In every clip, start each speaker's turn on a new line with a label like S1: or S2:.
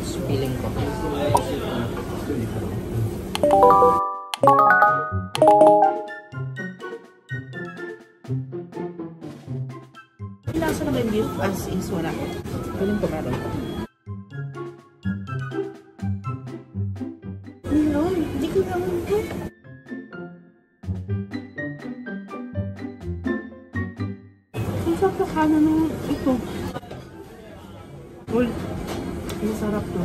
S1: sauce, feeling ko.
S2: Lasa naman beef as is, wala.
S1: Feeling ko meron.
S2: No, hindi ko naman ito. Ang sarap na kanan ng ito. Uy, masarap to.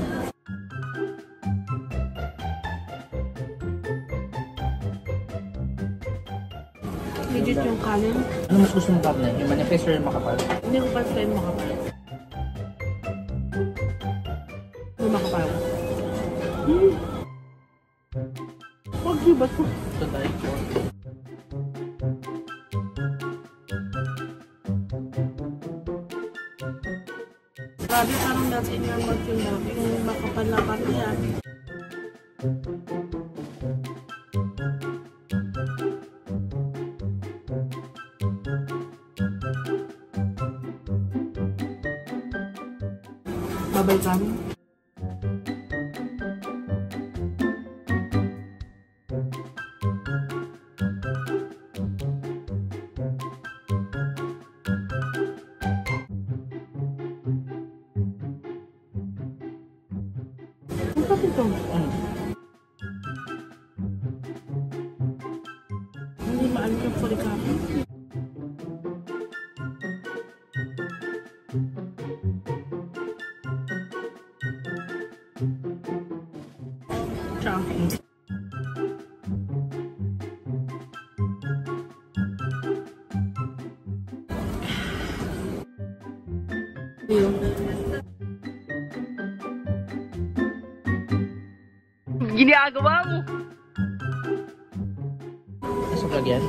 S2: Legit yung kanin.
S1: Ano mas gusto mong carne? Yung manifest or yung makapal?
S2: Hindi ko pa try makapal. Yung makapal. Huwag diba ito?
S1: Ito tayo.
S2: Grabe, parang that's in your mouth yung makapal na parte yan. Babay kami. Ang sarap ito. Hindi maalit yung furikake. Chunky. Yun.
S3: Ginagawa mo!
S1: Nasa vlog yan?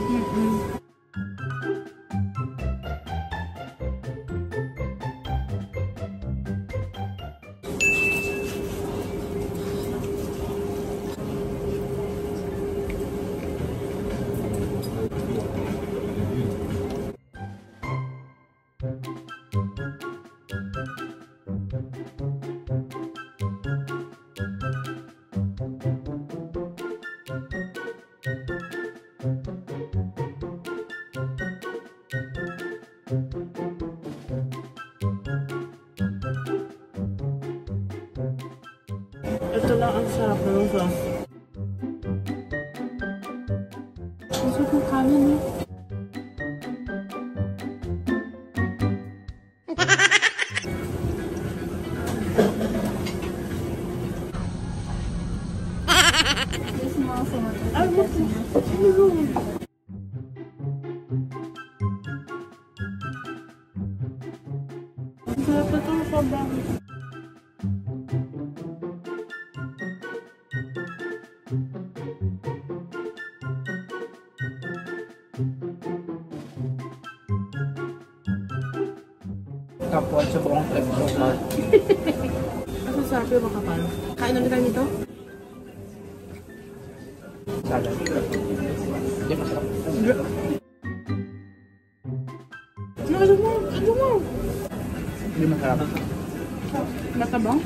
S2: Ito lang ang sarap ng sauce. Ang sarap ng kanin eh. Ang sarap na ito, sobrang.
S1: Top 1 sa buong trip so far.
S2: Ang sarap yung makapal. Kain ulit tayo nito?
S1: Salad. Hindi masarap.
S2: Ano mo? Ano mo?
S1: Hindi masarap.
S2: Matabang?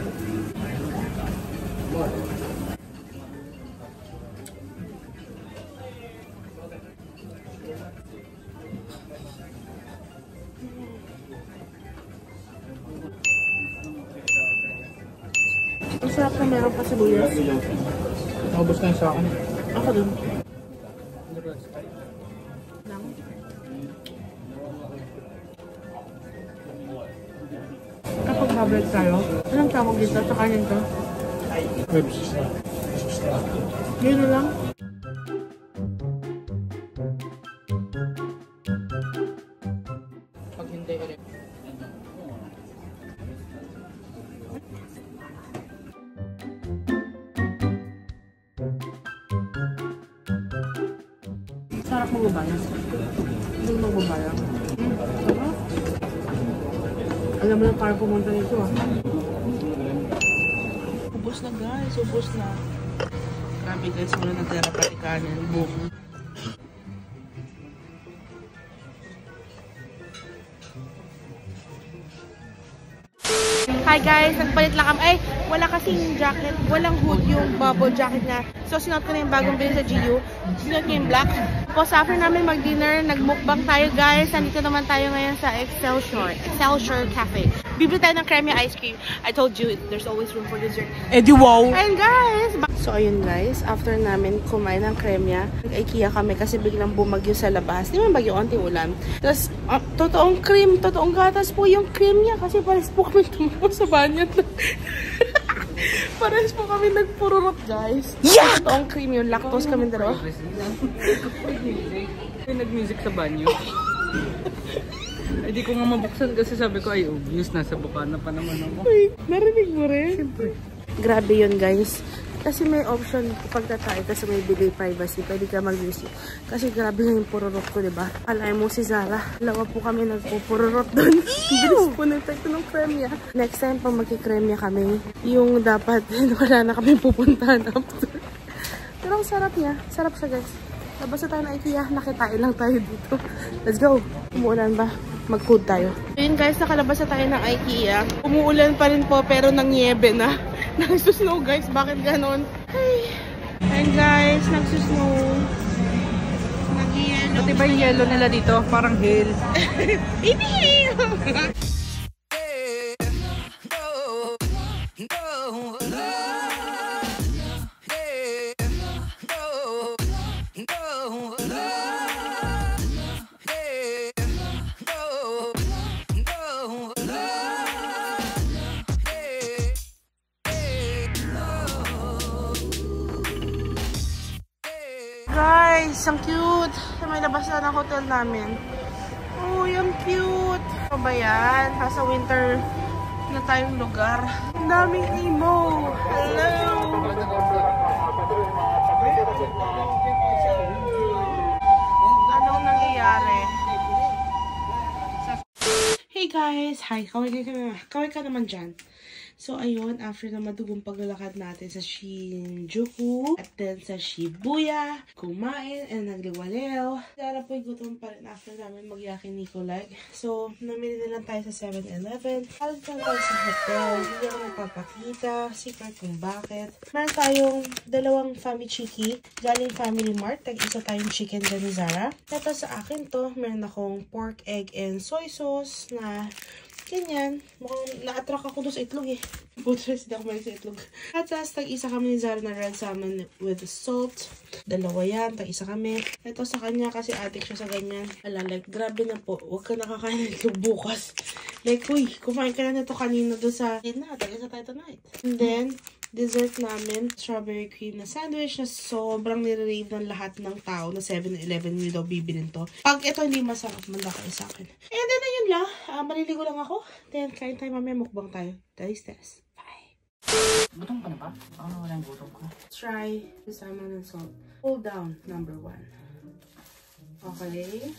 S2: Ang sarap na meron pa sibuyas.
S1: Naubos na yung sa akin.
S2: Ako dun. Lang. Kapag habit tayo, anong tawag dito sa kanin to?
S1: Herbs.
S2: Yun na lang.
S1: Pag hindi ulit.
S2: Sarap magbabayang. Hindi magbabayang. Alam mo na parang pumunta nito ah. Ubus na guys, ubus na. Grabe guys, wala na tira pati kanin. Boom.
S3: Hi guys, nagpalit lang kami.
S2: wala kasing jacket, walang hood yung bubble jacket na. So, sinuot ko na yung bagong bili sa GU. Sinuot ko yung black. Tapos, after namin mag-dinner, nag-mukbang tayo, guys. Nandito naman tayo ngayon sa Excelsior Cafe. Bibili tayo ng creme ice cream. I told you, there's always room for dessert.
S1: Eddie, wow!
S2: And guys! So, ayun guys. After namin kumain ng kremya, nag-IKEA kami kasi biglang bumagyo sa labas. Di ba bagyo, onting ulan. Tapos, totoong cream, totoong gatas po yung cream niya kasi pares po kami tumupo sa banyo. Pares po kami nagpururot, guys. Yeah! Totoong cream yung lactose kami dalawa.
S3: May nag-music sa banyo. Ay, di ko nga mabuksan kasi sabi ko, ay, obvious, nasa bukana pa naman ako.
S2: Uy, narinig mo rin?
S3: Siyempre.
S2: Grabe yun, guys. Kasi may option kapag tatay, kasi may delay privacy. Pwede ka mag-music. Kasi grabe nga yung pururot ko, diba? Alay mo si Zara. Dalawa po kami nagpupururot doon. Bilis po ng tekto ng kremya. Next time pang magkikremya kami, yung dapat wala na kami pupuntahan after. Pero ang sarap niya. Sarap siya, guys. Labas na tayo na IKEA. Nakitain lang tayo dito. Let's go. Umuulan ba? Mag-food tayo. Ayun guys, nakalabas na tayo ng IKEA. Umuulan pa rin po pero nangyebe na. Nagsusnow guys. Bakit ganon? Ay. Ayun guys, nagsusnow. Nag-yellow.
S3: Pati ba yung yellow nila dito? Parang hail.
S2: Baby hail! Guys, ang cute. May labas na ng hotel namin. Oh, yung cute. Ano ba yan? Nasa winter na tayong lugar. Ang daming emo. Hello! Anong nangyayari? Hey guys! Hi! Kaway ka naman dyan. So, ayun, after na madugong paglalakad natin sa Shinjuku at then sa Shibuya, kumain and nagliwaleo. Dara po'y gutom pa rin after namin mag-yakiniku like. So, namili na lang tayo sa 7-Eleven. Halit lang tayo sa hotel. Hindi ako nagpapakita. Secret kung bakit. Meron tayong dalawang Famichiki. Galing Family Mart. Tag-isa tayong chicken dyan ni Zara. Ito sa akin to, meron akong pork, egg, and soy sauce na ganyan. Mukhang na-attract ako doon sa itlog eh. Butres, hindi ako malig sa itlog. At tag-isa kami ni Zara na red salmon with salt. Dalawa yan, tag-isa kami. Ito sa kanya kasi addict siya sa ganyan. Ala, like, grabe na po. Huwag ka nakakain ng itlog bukas. Like, uy, kumain ka na nito kanina doon sa tag-isa tayo tonight. And then, dessert namin, strawberry cream na sandwich na sobrang nire-rave ng lahat ng tao na 7-Eleven nyo daw bibilin to. Pag ito hindi masarap, manda kayo sa akin. And then, ayun lang. Maliligo lang ako. Then, kain tayo mamaya, mukbang tayo. That is this. Bye!
S3: Gutom ka na ba? Ano wala yung gutom ko?
S2: Try the salmon and salt. Pull down, number 1. Okay.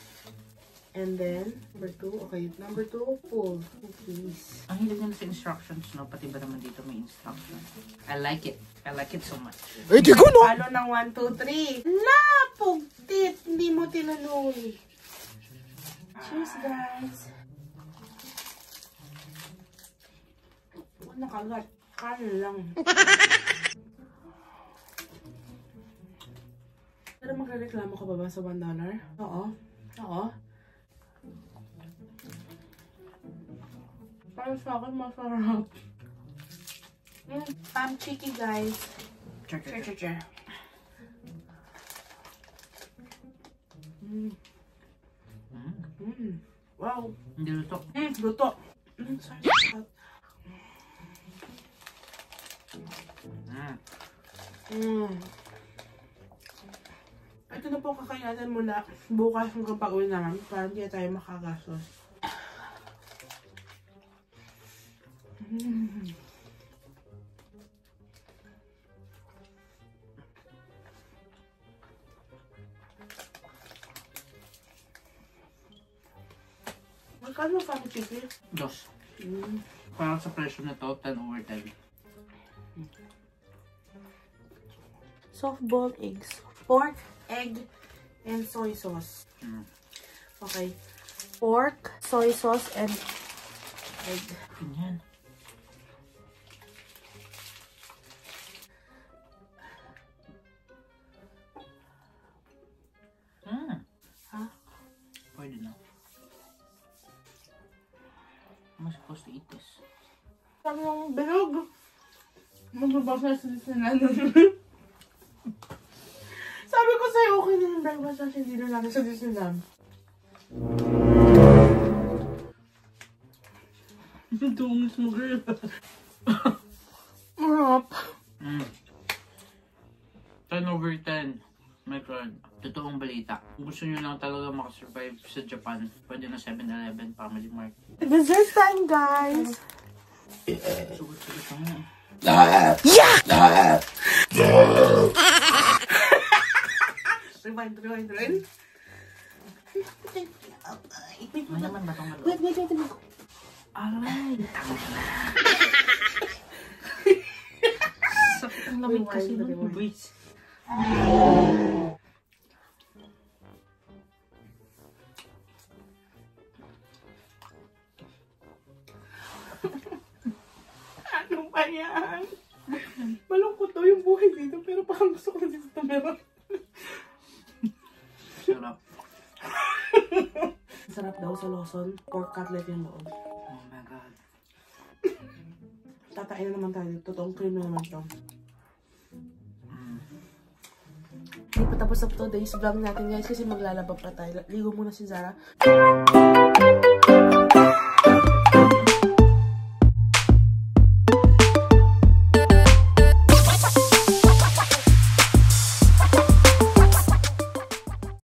S2: And then, number 2. Okay, number 2, pull. Oh, please.
S3: Ang hilig nila sa instructions, no? Pati ba naman dito may instructions? I like it. I like it so much.
S1: Eh, di ko no!
S2: Palo ng 1, 2, 3. Lapugtit! Hindi mo tinuloy. Cheers, guys. Nakagat. Kanin lang. Pero magreklamo ka ba sa $1? Oo. Oo. Para sa akin, masarap. Pamchiki, guys.
S3: Check.
S2: Wow.
S3: Hindi luto.
S2: Luto. Sarap. Ito na po kakayanan mula bukas hanggang pag-uwi naman para hindi tayo makagastos. Magkano ang Famichiki?
S3: 2. Parang sa presyo na to, 10/10.
S2: Soft-boiled eggs. Pork, egg, and soy sauce. Okay. Pork, soy sauce, and egg.
S3: Ganyan. supposed to eat this.
S2: Sabi ng bilog. Magbabasa sa Disneyland. Sabi ko sa'yo, okay na yung breakfast at hindi na natin sa Disneyland. Tungis mo, girl. Marap.
S3: 10/10. My God. Totoong balita. Kung gusto nyo lang talaga makasurvive sa Japan, pwede na 7-Eleven, Family Mart.
S2: Dessert time, guys!
S3: Sugot-sugot pa nga.
S2: Rewind.
S3: Ano naman ba itong malo?
S2: Wait.
S3: Aray! Sakit ang lamig kasi ng breeze.
S2: Ano ba yan? Malungkot daw yung buhay dito, pero parang gusto ko na dito tumira.
S3: Sarap.
S2: Sarap daw sa Lawson. Pork cutlet yung loob.
S3: Oh my God.
S2: Tatain na naman tayo dito. Totoong cream na naman ito. Hindi pa tapos na today's vlog natin guys kasi maglalaba pa tayo. Ligo muna si Zara.